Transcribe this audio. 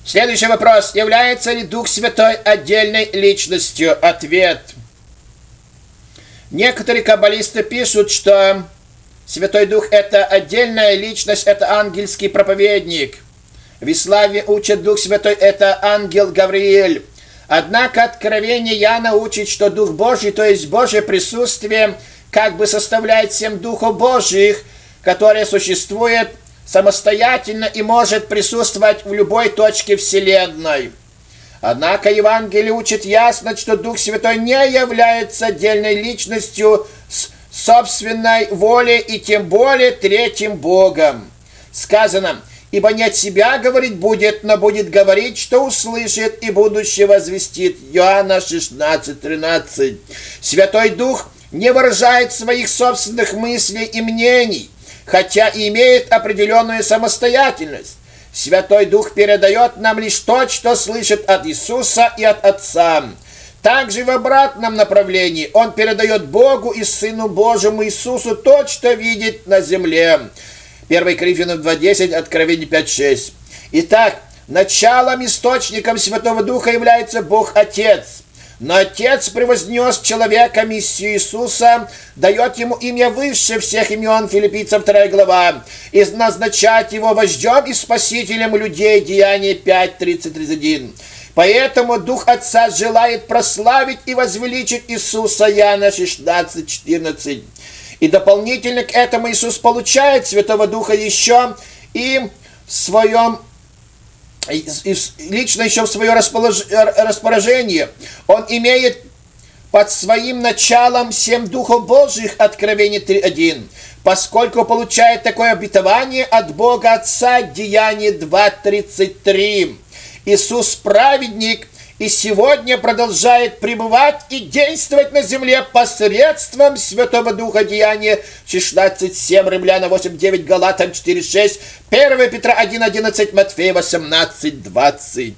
Следующий вопрос. Является ли Дух Святой отдельной личностью? Ответ. Некоторые каббалисты пишут, что Святой Дух – это отдельная личность, это ангельский проповедник. В исламе учат Дух Святой – это ангел Гавриэль. Однако Откровение Иоанна учит, что Дух Божий, то есть Божье присутствие, как бы составляет 7 Духов Божьих, которые существуют самостоятельно и может присутствовать в любой точке Вселенной. Однако Евангелие учит ясно, что Дух Святой не является отдельной личностью с собственной волей и тем более третьим Богом. Сказано: «Ибо не от себя говорить будет, но будет говорить, что услышит, и будущее возвестит». Иоанна 16:13. Святой Дух не выражает своих собственных мыслей и мнений, хотя и имеет определенную самостоятельность. Святой Дух передает нам лишь то, что слышит от Иисуса и от Отца. Также в обратном направлении Он передает Богу и Сыну Божьему Иисусу то, что видит на земле. 1 Коринфянам 2:10, Откровение 5:6. Итак, началом, источником Святого Духа является Бог Отец. Но Отец превознес человека миссию Иисуса, дает ему имя выше всех имен, Филиппийцам 2 глава, и назначать его вождем и спасителем людей, Деяния 5:30-31. Поэтому Дух Отца желает прославить и возвеличить Иисуса, Иоанна 16:14. И дополнительно к этому Иисус получает Святого Духа еще и в своем лично еще в свое распоряжение. Он имеет под своим началом 7 Духов Божьих, Откровение 3:1, поскольку получает такое обетование от Бога Отца, Деяние 2:33. Иисус праведник и сегодня продолжает пребывать и действовать на земле посредством Святого Духа, Деяния 16:7, Римляна 8:9, Галатам 4:6, 1 Петра 1:11, Матфея 18:20.